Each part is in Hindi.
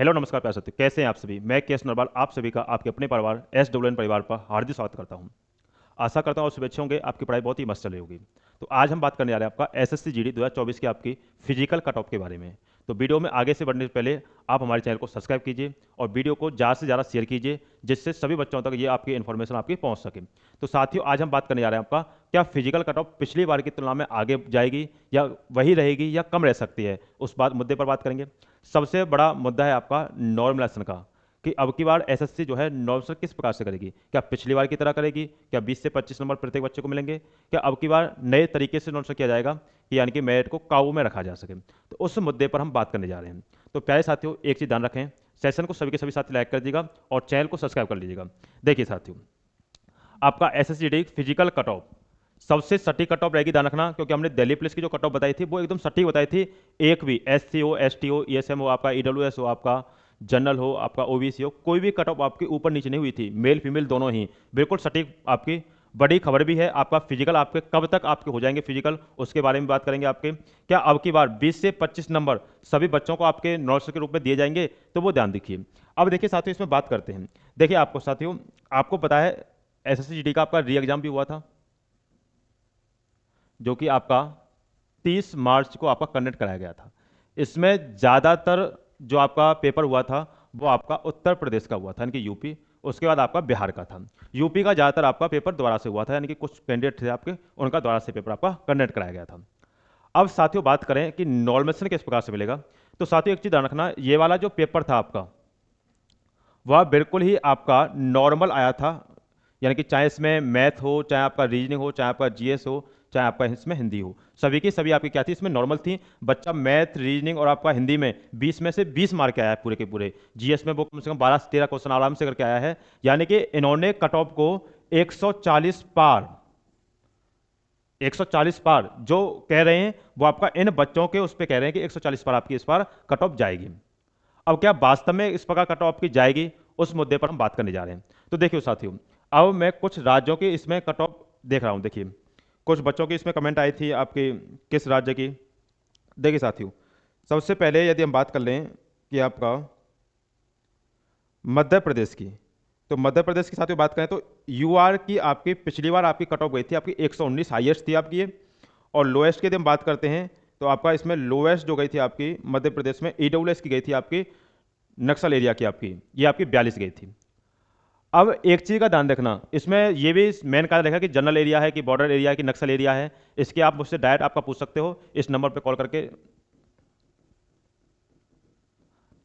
हेलो नमस्कार प्यारे साथियों, कैसे हैं आप सभी। मैं के एस नरवाल आप सभी का आपके अपने परिवार SWN परिवार पर हार्दिक स्वागत करता हूं। आशा करता हूं और शुभेच्छा होंगे, आपकी पढ़ाई बहुत ही मस्त चल रही होगी। तो आज हम बात करने जा रहे हैं आपका SSC GD 2024 की आपकी फिजिकल कट ऑफ के बारे में। तो वीडियो में आगे से बढ़ने से पहले आप हमारे चैनल को सब्सक्राइब कीजिए और वीडियो को ज़्यादा से ज़्यादा शेयर कीजिए, जिससे सभी बच्चों तक ये आपकी इन्फॉर्मेशन आपकी पहुंच सके। तो साथियों, आज हम बात करने जा रहे हैं आपका क्या फिजिकल कट ऑफ पिछली बार की तुलना में आगे जाएगी या वही रहेगी या कम रह सकती है, उस बात मुद्दे पर बात करेंगे। सबसे बड़ा मुद्दा है आपका नॉर्मलाइजेशन का, कि अब की बार एसएससी जो है नॉर्मल किस प्रकार से करेगी। क्या पिछली बार की तरह करेगी, क्या 20 से 25 नंबर प्रत्येक बच्चे को मिलेंगे, क्या अब की बार नए तरीके से नॉर्मल किया जाएगा कि यानी कि मेरिट को काबू में रखा जा सके। तो उस मुद्दे पर हम बात करने जा रहे हैं। तो प्यारे साथियों, एक चीज़ ध्यान रखें, सेशन को सभी के सभी साथी लाइक कर दीजिएगा और चैनल को सब्सक्राइब कर लीजिएगा। देखिए साथियों, आपका SSC GD physical cut off सबसे सटीक कट ऑफ रहेगी, ध्यान रखना, क्योंकि हमने दिल्ली पुलिस की जो कट ऑफ बताई थी वो एकदम सटीक बताई थी। एक भी SC हो, ST हो, ESM हो, आपका EWS हो, आपका जनरल हो, आपका OBC हो, कोई भी कट ऑफ आपकी ऊपर नीचे नहीं हुई थी। मेल फीमेल दोनों ही बिल्कुल सटीक आपकी। बड़ी खबर भी है, आपका फिजिकल आपके कब तक आपके हो जाएंगे फिजिकल, उसके बारे में बात करेंगे। आपके क्या अब की बार 20 से 25 नंबर सभी बच्चों को आपके नॉर्मल के रूप में दिए जाएंगे, तो वो ध्यान देखिए। अब देखिए साथियों, इसमें बात करते हैं। देखिए आपको साथियों, आपको पता है SSC GD का आपका री एग्जाम भी हुआ था, जो कि आपका 30 मार्च को आपका कंडक्ट कराया गया था। इसमें ज़्यादातर जो आपका पेपर हुआ था वो आपका उत्तर प्रदेश का हुआ था, यानी कि यूपी। उसके बाद आपका बिहार का था। यूपी का ज़्यादातर आपका पेपर दोबारा से हुआ था, यानी कि कुछ कैंडिडेट थे आपके, उनका दोबारा से पेपर आपका कंडक्ट कराया गया था। अब साथियों बात करें कि नॉर्मलाइजेशन किस प्रकार से मिलेगा, तो साथियों एक चीज़ ध्यान रखना, ये वाला जो पेपर था आपका वह बिल्कुल ही आपका नॉर्मल आया था। यानी कि चाहे इसमें मैथ हो, चाहे आपका रीजनिंग हो, चाहे आपका GS हो, चाहे आपका इसमें हिंदी हो, सभी की सभी आपकी क्या थी, इसमें नॉर्मल थी। बच्चा मैथ, रीजनिंग और आपका हिंदी में 20 में से 20 मार्क आया है पूरे के पूरे। GS में वो कम से कम 12 से 13 क्वेश्चन आराम से करके आया है। यानी कि इन्होंने कट ऑफ को 140 पार, 140 पार जो कह रहे हैं वो आपका इन बच्चों के उस पर कह रहे हैं कि 140 पार आपकी इस बार कट ऑफ जाएगी। अब क्या वास्तव में इस प्रकार कट ऑफ की जाएगी, उस मुद्दे पर हम बात करने जा रहे हैं। तो देखिए साथियों, अब मैं कुछ राज्यों की इसमें कट ऑफ देख रहा हूं। देखिए कुछ बच्चों की इसमें कमेंट आई थी आपकी, किस राज्य की। देखिए साथियों, सबसे पहले यदि हम बात कर लें कि आपका मध्य प्रदेश की, तो मध्य प्रदेश की साथियों बात करें तो UR की आपकी पिछली बार आपकी कट ऑफ गई थी आपकी 119, हाईएस्ट थी आपकी ये। और लोएस्ट की यदि हम बात करते हैं तो आपका इसमें लोएस्ट जो गई थी आपकी मध्य प्रदेश में EWS की गई थी आपकी, नक्सल एरिया की आपकी, ये आपकी 42 गई थी। अब एक चीज़ का ध्यान रखना, इसमें ये भी मेन कारण देखा कि जनरल एरिया है कि बॉर्डर एरिया है कि नक्सल एरिया है। इसके आप मुझसे डायरेक्ट आपका पूछ सकते हो इस नंबर पे कॉल करके,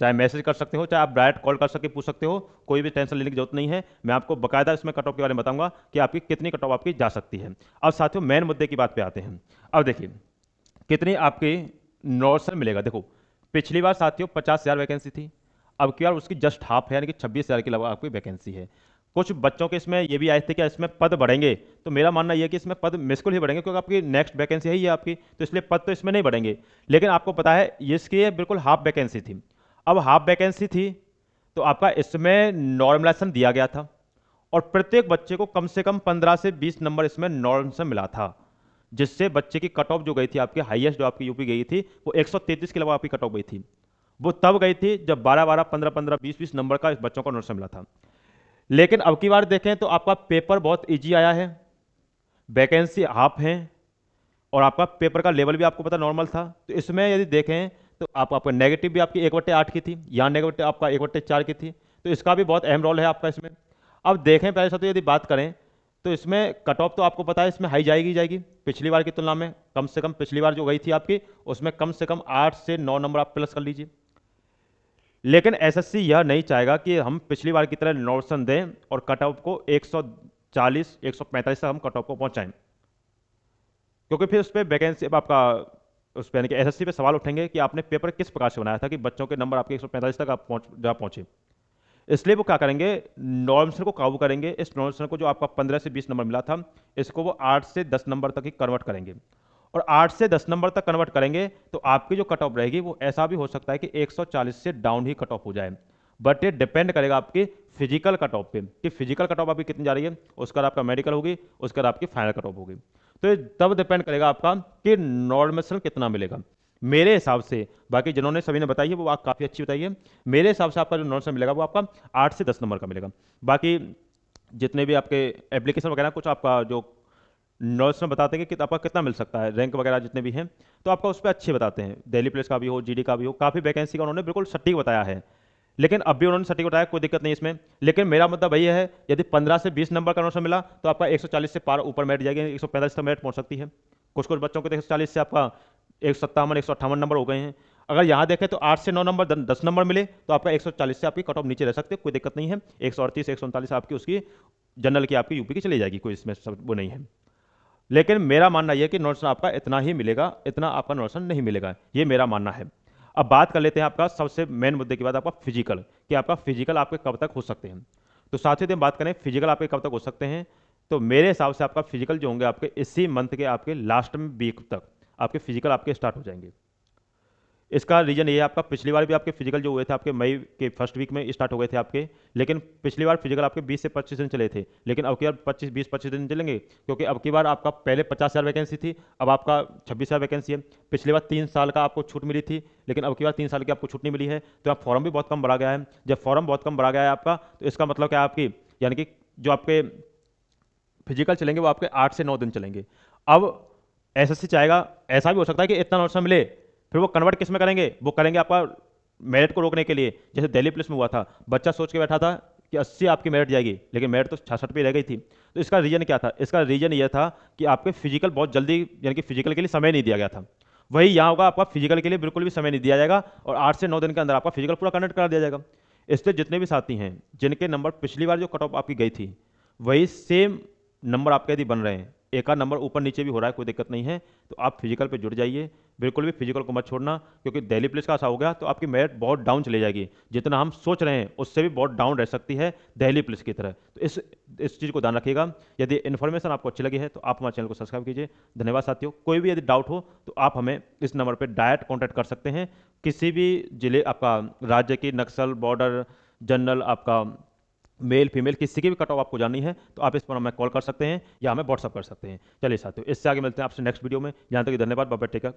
चाहे मैसेज कर सकते हो, चाहे आप डायरेक्ट कॉल कर सकते पूछ सकते हो। कोई भी टेंशन लेने की जरूरत नहीं है। मैं आपको बकायदा इसमें कट ऑफ के बारे में बताऊंगा कि आपकी कितनी कट ऑफ आपकी जा सकती है। अब साथियों मेन मुद्दे की बात पे आते हैं। अब देखिए कितनी आपकी नॉर्मल मिलेगा। देखो पिछली बार साथियों 50,000 वैकेंसी थी, अब की बार उसकी जस्ट हाफ है, यानी कि 26,000 के लगभग आपकी वैकेंसी है। कुछ बच्चों के इसमें ये भी आए थे कि इसमें पद बढ़ेंगे, तो मेरा मानना यह है कि इसमें पद मिसकुल ही बढ़ेंगे, क्योंकि आपकी नेक्स्ट वैकेंसी है ये आपकी, तो इसलिए पद तो इसमें नहीं बढ़ेंगे। लेकिन आपको पता है इसकी ये बिल्कुल हाफ वैकेंसी थी। अब हाफ वैकेंसी थी तो आपका इसमें नॉर्मलाइजेशन दिया गया था और प्रत्येक बच्चे को कम से कम 15 से 20 नंबर इसमें नॉर्मलाइजेशन मिला था, जिससे बच्चे की कट ऑफ जो गई थी आपकी हाईएस्ट जो आपकी यूपी गई थी वो 133 के लगभग आपकी कट ऑफ गई थी। वो तब गई थी जब 12-12, 15-15, 20-20 नंबर का इस बच्चों को नोटिस मिला था। लेकिन अब की बार देखें तो आपका पेपर बहुत इजी आया है, वैकेंसी हाफ है और आपका पेपर का लेवल भी आपको पता नॉर्मल था। तो इसमें यदि देखें तो आपका नेगेटिव भी आपकी 1/8 की थी, यहाँ नेगेटिव आपका 1/4 की थी, तो इसका भी बहुत अहम रोल है आपका इसमें। अब देखें पहले से तो यदि बात करें तो इसमें कट ऑफ तो आपको पता है इसमें हाई जाएगी जाएगी पिछली बार की तुलना में। कम से कम पिछली बार जो गई थी आपकी उसमें कम से कम 8 से 9 नंबर आप प्लस कर लीजिए। लेकिन एसएससी यह नहीं चाहेगा कि हम पिछली बार की तरह नोटिस दें और कट ऑफ को 140, 145 तक हम कट ऑफ को पहुंचाएं, क्योंकि फिर उस पर वैकेंसी आपका उस पर यानी कि एसएससी पे सवाल उठेंगे कि आपने पेपर किस प्रकार से बनाया था कि बच्चों के नंबर आपके 145 तक आप जा पहुंचे। इसलिए वो क्या करेंगे, नॉर्मल को काबू करेंगे। इस नॉर्मल को जो आपका 15 से 20 नंबर मिला था इसको वो 8 से 10 नंबर तक ही कन्वर्ट करेंगे, और 8 से 10 नंबर तक कन्वर्ट करेंगे तो आपकी जो कट ऑफ रहेगी वो ऐसा भी हो सकता है कि 140 से डाउन ही कट ऑफ हो जाए। बट ये डिपेंड करेगा आपकी फिजिकल कट ऑफ पे कि फिजिकल कट ऑफ आपकी कितनी जा रही है, उसके बाद आपका मेडिकल होगी, उसके बाद आपकी फाइनल कट ऑफ होगी। तो ये तब डिपेंड करेगा आपका कि नॉर्मल कितना मिलेगा। मेरे हिसाब से, बाकी जिन्होंने सभी ने बताई है वो आप काफ़ी अच्छी बताई है, मेरे हिसाब से आपका जो नॉर्मल मिलेगा वो आपका 8 से 10 नंबर का मिलेगा। बाकी जितने भी आपके एप्लीकेशन वगैरह कुछ आपका जो नॉर्म्स में बताते हैं कि आपका कितना मिल सकता है, रैंक वगैरह जितने भी हैं, तो आपका उस पर अच्छे बताते हैं, दिल्ली पुलिस का भी हो, जीडी का भी हो, काफ़ी वैकेंसी का उन्होंने बिल्कुल सटीक बताया है। लेकिन अब भी उन्होंने सटीक बताया, कोई दिक्कत नहीं इसमें। लेकिन मेरा मतलब वही है, यदि 15 से 20 नंबर का नोशन मिला तो आपका 140 से पार ऊपर मेरिट जाएगी, 145 तक मेरिट पहुंच सकती है। कुछ कुछ बच्चों को तो 140 से आपका 157 158 नंबर हो गए हैं। अगर यहाँ देखें तो 8 से 9 नंबर 10 नंबर मिले तो आपका 140 से आपकी कट ऑफ नीचे रह सकते, कोई दिक्कत नहीं है। 138 139 आपकी उसकी जनरल की आपकी यूपी की चली जाएगी, कोई इसमें सब वो नहीं है। लेकिन मेरा मानना यह है कि नोशन आपका इतना ही मिलेगा, इतना आपका नोशन नहीं मिलेगा, ये मेरा मानना है। अब बात कर लेते हैं आपका सबसे मेन मुद्दे की बात, आपका फिजिकल, कि आपका फिजिकल आपके कब तक हो सकते हैं। तो साथ ही हम बात करें फिजिकल आपके कब तक हो सकते हैं, तो मेरे हिसाब से आपका फिजिकल जो होंगे आपके इसी मंथ के आपके लास्ट में वीक तक आपके फिजिकल आपके स्टार्ट हो जाएंगे। इसका रीजन ये है, आपका पिछली बार भी आपके फिजिकल जो हुए थे आपके मई के फर्स्ट वीक में स्टार्ट हो गए थे आपके, लेकिन पिछली बार फिजिकल आपके 20 से 25 दिन चले थे, लेकिन अब की बार 20-25 दिन चलेंगे, क्योंकि अब की बार आपका पहले 50,000 वैकेंसी थी, अब आपका 26,000 वैकेंसी है। पिछली बार 3 साल का आपको छूट मिली थी, लेकिन अब की बार 3 साल की आपको छूट नहीं मिली है, तो आप फॉर्म भी बहुत कम भरा गया है। जब फॉर्म बहुत कम भरा गया है आपका, तो इसका मतलब क्या है आपकी, यानी कि जो आपके फिजिकल चलेंगे वो आपके 8 से 9 दिन चलेंगे। अब एसएससी चाहेगा, ऐसा भी हो सकता है कि इतना नोटिस मिले, फिर वो कन्वर्ट किस में करेंगे, वो करेंगे आपका मेरिट को रोकने के लिए। जैसे दिल्ली पुलिस में हुआ था, बच्चा सोच के बैठा था कि 80 आपकी मेरिट जाएगी, लेकिन मेरिट तो 66 पे रह गई थी। तो इसका रीजन क्या था, इसका रीजन ये था कि आपके फिजिकल बहुत जल्दी, यानी कि फिजिकल के लिए समय नहीं दिया गया था। वही यहाँ होगा, आपका फिजिकल के लिए बिल्कुल भी समय नहीं दिया जाएगा, और 8 से 9 दिन के अंदर आपका फिजिकल पूरा कंडक्ट करा दिया जाएगा। इससे जितने भी साथी हैं जिनके नंबर पिछली बार जो कट ऑफ आपकी गई थी, वही सेम नंबर आपके यदि बन रहे हैं, एक आध नंबर ऊपर नीचे भी हो रहा है, कोई दिक्कत नहीं है, तो आप फिजिकल पे जुड़ जाइए, बिल्कुल भी फिजिकल को मत छोड़ना, क्योंकि दिल्ली पुलिस का ऐसा हो गया तो आपकी मेरिट बहुत डाउन चली जाएगी, जितना हम सोच रहे हैं उससे भी बहुत डाउन रह सकती है दिल्ली पुलिस की तरह। तो इस चीज़ को ध्यान रखिएगा। यदि इन्फॉर्मेशन आपको अच्छी लगी है तो आप हमारे चैनल को सब्सक्राइब कीजिए। धन्यवाद साथियों। कोई भी यदि डाउट हो तो आप हमें इस नंबर पर डायरेक्ट कॉन्टैक्ट कर सकते हैं। किसी भी जिले, आपका राज्य की नक्सल, बॉर्डर, जनरल, आपका मेल फीमेल, किसी की भी कट ऑफ आपको जाननी है तो आप इस पर हमें कॉल कर सकते हैं या हमें व्हाट्सअप कर सकते हैं। चलिए साथियों, इससे आगे मिलते हैं आपसे नेक्स्ट वीडियो में। यहाँ तक धन्यवाद, बाय बाय, टेक केयर।